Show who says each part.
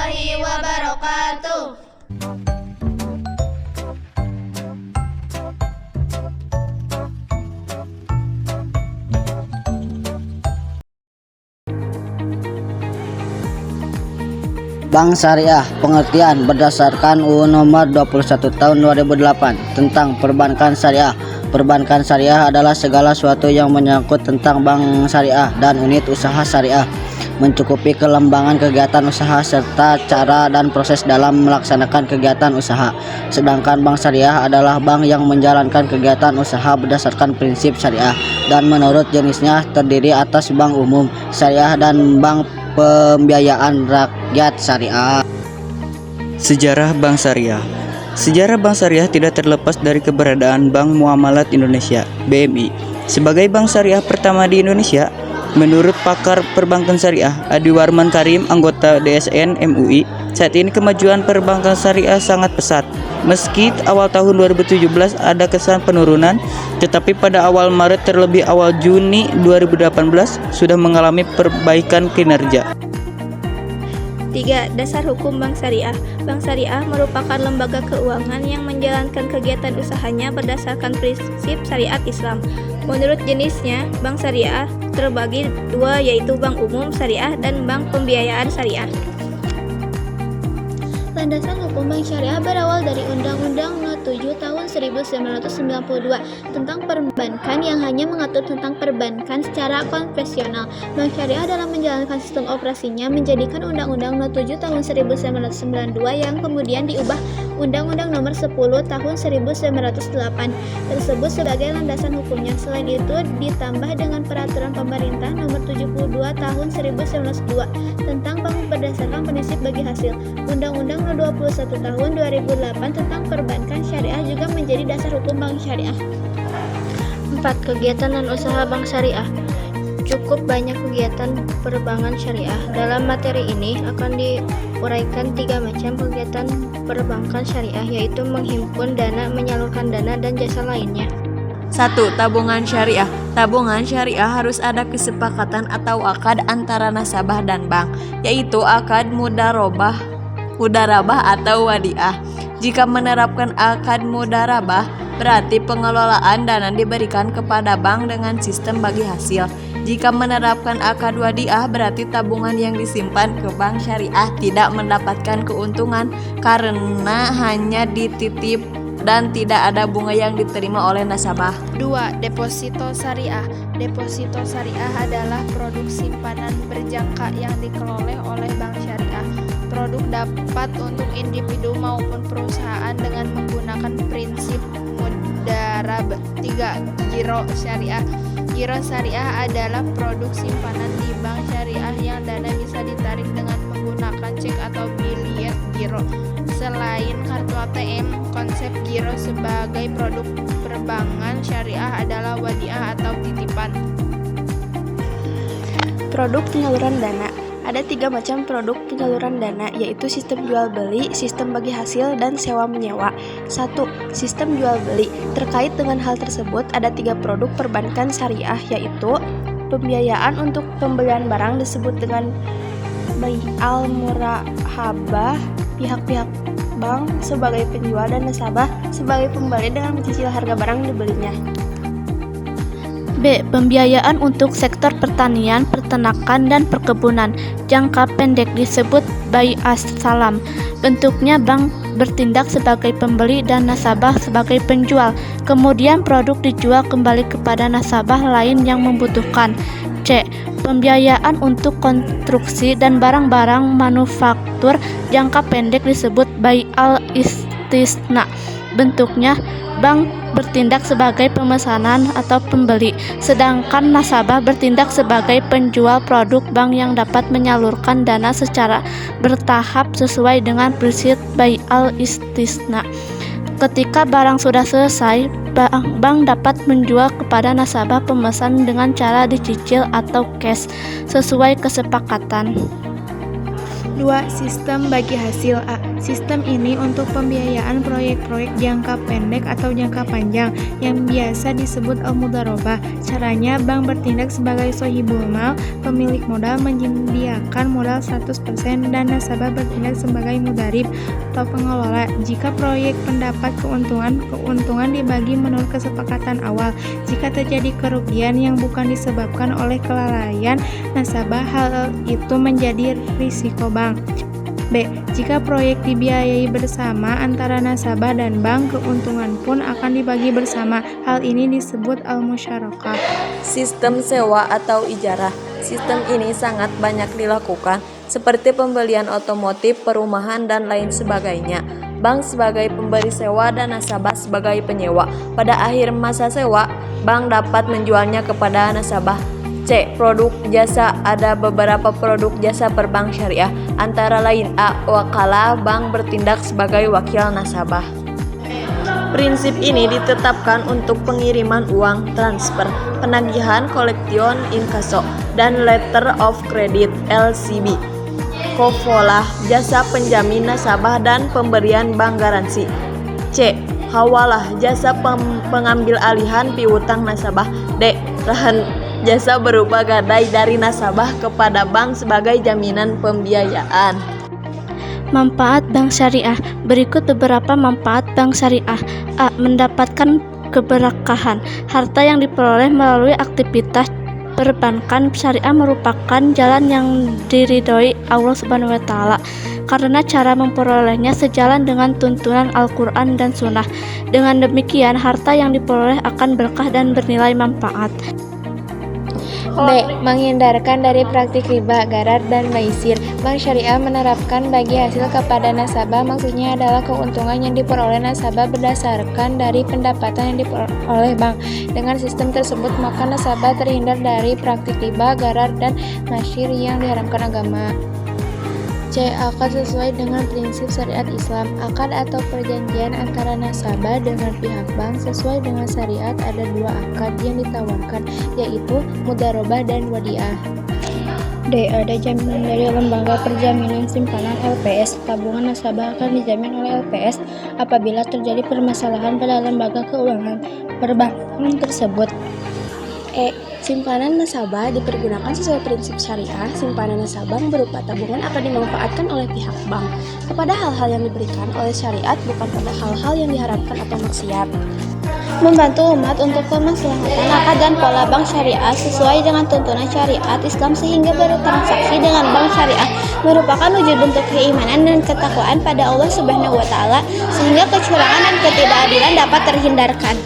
Speaker 1: warahmatullahi wabarakatuh.
Speaker 2: Bank Syariah, pengertian berdasarkan UU Nomor 21 Tahun 2008 tentang Perbankan Syariah. Perbankan Syariah adalah segala sesuatu yang menyangkut tentang bank syariah dan unit usaha syariah, mencukupi kelembangan kegiatan usaha serta cara dan proses dalam melaksanakan kegiatan usaha. Sedangkan bank syariah adalah bank yang menjalankan kegiatan usaha berdasarkan prinsip syariah dan menurut jenisnya terdiri atas bank umum, syariah, dan bank pembiayaan rakyat syariah.
Speaker 3: Sejarah Bank Syariah. Sejarah Bank Syariah tidak terlepas dari keberadaan Bank Muamalat Indonesia (BMI) sebagai bank syariah pertama di Indonesia. Menurut pakar perbankan syariah Adi Warman Karim, anggota DSN MUI, saat ini kemajuan perbankan syariah sangat pesat. Meski awal tahun 2017 ada kesan penurunan, tetapi pada awal Maret terlebih awal Juni 2018 sudah mengalami perbaikan kinerja.
Speaker 4: 3. Dasar hukum Bank Syariah. Bank Syariah merupakan lembaga keuangan yang menjalankan kegiatan usahanya berdasarkan prinsip syariat Islam. Menurut jenisnya, Bank Syariah terbagi dua, yaitu Bank Umum Syariah dan Bank Pembiayaan Syariah.
Speaker 5: Landasan hukum bank syariah berawal dari Undang-Undang No. 7 Tahun 1992 tentang perbankan yang hanya mengatur tentang perbankan secara konvensional. Bank syariah dalam menjalankan sistem operasinya menjadikan Undang-Undang No. 7 Tahun 1992 yang kemudian diubah Undang-Undang Nomor 10 Tahun 1908 tersebut sebagai landasan hukumnya. Selain itu ditambah dengan Peraturan Pemerintah Nomor 72 Tahun 1902 tentang bank berdasarkan prinsip bagi hasil. Undang-Undang No. 21 Tahun 2008 tentang perbankan syariah juga menjadi dasar hukum bank syariah.
Speaker 4: 4. Kegiatan dan usaha bank syariah. Cukup banyak kegiatan perbankan syariah. Dalam materi ini akan diuraikan 3 macam kegiatan perbankan syariah, yaitu menghimpun dana, menyalurkan dana, dan jasa lainnya.
Speaker 6: 1. Tabungan syariah. Tabungan syariah harus ada kesepakatan atau akad antara nasabah dan bank, yaitu akad mudarabah atau wadiah. Jika menerapkan akad mudarabah, berarti pengelolaan dana diberikan kepada bank dengan sistem bagi hasil. Jika menerapkan akad wadiah, berarti tabungan yang disimpan ke bank syariah tidak mendapatkan keuntungan karena hanya dititip dan tidak ada bunga yang diterima oleh nasabah.
Speaker 7: 2. Deposito syariah. Deposito syariah adalah produk simpanan berjangka yang dikelola oleh bank syariah. Produk dapat untuk individu maupun perusahaan dengan menggunakan prinsip mudarabah. 3. Giro syariah. Giro syariah adalah produk simpanan di bank syariah yang dana bisa ditarik dengan menggunakan cek atau biliet giro. Selain kartu ATM, konsep giro sebagai produk perbankan syariah adalah wadiah atau titipan.
Speaker 4: Produk penyaluran dana. Ada 3 macam produk penyaluran dana, yaitu sistem jual beli, sistem bagi hasil, dan sewa menyewa. 1. Sistem jual beli. Terkait dengan hal tersebut, ada 3 produk perbankan syariah, yaitu pembiayaan untuk pembelian barang disebut dengan bai'al murahabah, pihak-pihak bank sebagai penjual dan nasabah sebagai pembeli dengan mencicil harga barang dibelinya. B. Pembiayaan untuk sektor pertanian, peternakan, dan perkebunan. Jangka pendek disebut bai'as salam. Bentuknya bank bertindak sebagai pembeli dan nasabah sebagai penjual. Kemudian produk dijual kembali kepada nasabah lain yang membutuhkan. C. Pembiayaan untuk konstruksi dan barang-barang manufaktur. Jangka pendek disebut bai'al istisna. Bentuknya bank bertindak sebagai pemesanan atau pembeli, sedangkan nasabah bertindak sebagai penjual produk bank yang dapat menyalurkan dana secara bertahap sesuai dengan prinsip bai'al istisna. Ketika barang sudah selesai, bank dapat menjual kepada nasabah pemesan dengan cara dicicil atau cash sesuai kesepakatan.
Speaker 7: 2. Sistem bagi hasil. A. Sistem ini untuk pembiayaan proyek-proyek jangka pendek atau jangka panjang yang biasa disebut al-mudharabah. Caranya, bank bertindak sebagai sohibul mal, pemilik modal menyediakan modal 100% dan nasabah bertindak sebagai mudarib atau pengelola. Jika proyek mendapat keuntungan dibagi menurut kesepakatan awal. Jika terjadi kerugian yang bukan disebabkan oleh kelalaian nasabah, hal itu menjadi risiko bank. B. Jika proyek dibiayai bersama antara nasabah dan bank, keuntungan pun akan dibagi bersama. Hal ini disebut al-musyarakah.
Speaker 6: Sistem sewa atau ijarah. Sistem ini sangat banyak dilakukan, seperti pembelian otomotif, perumahan, dan lain sebagainya. Bank sebagai pemberi sewa dan nasabah sebagai penyewa. Pada akhir masa sewa, bank dapat menjualnya kepada nasabah. C. Produk jasa. Ada beberapa produk jasa perbank syariah, antara lain A. Wakalah, bank bertindak sebagai wakil nasabah. Prinsip ini ditetapkan untuk pengiriman uang, transfer, penagihan, koleksion, inkaso, dan letter of credit (LCB). Kofolah, jasa penjamin nasabah dan pemberian bank garansi. C. Hawalah, jasa pengambil alihan piutang nasabah. D. Rahan, jasa berupa gadai dari nasabah kepada bank sebagai jaminan pembiayaan.
Speaker 4: Manfaat bank syariah. Berikut beberapa manfaat bank syariah. A. Mendapatkan keberkahan. Harta yang diperoleh melalui aktivitas perbankan syariah merupakan jalan yang diridhoi Allah Subhanahu wa taala, karena cara memperolehnya sejalan dengan tuntunan Al-Qur'an dan Sunnah. Dengan demikian, harta yang diperoleh akan berkah dan bernilai manfaat.
Speaker 7: B. Menghindarkan dari praktik riba, garar, dan maisir. Bank syariah menerapkan bagi hasil kepada nasabah, maksudnya adalah keuntungan yang diperoleh nasabah berdasarkan dari pendapatan yang diperoleh bank. Dengan sistem tersebut, maka nasabah terhindar dari praktik riba, garar, dan maisir yang diharamkan agama. C. Akad sesuai dengan prinsip syariat Islam. Akad atau perjanjian antara nasabah dengan pihak bank sesuai dengan syariat. Ada dua akad yang ditawarkan, yaitu mudharabah dan wadiah.
Speaker 5: D. Ada jaminan dari lembaga perjaminan simpanan LPS. Tabungan nasabah akan dijamin oleh LPS apabila terjadi permasalahan pada lembaga keuangan perbankan tersebut. E. Simpanan nasabah dipergunakan sesuai prinsip syariah. Simpanan nasabah berupa tabungan akan dimanfaatkan oleh pihak bank kepada hal-hal yang diberikan oleh syariat, bukan pada hal-hal yang diharapkan atau maksiat. Membantu umat untuk kemaslahatan akad dan pola bank syariah sesuai dengan tuntunan syariat Islam, sehingga bertransaksi dengan bank syariah merupakan wujud bentuk keimanan dan ketakwaan pada Allah Subhanahu wa taala, sehingga kecurangan dan ketidakadilan dapat terhindarkan.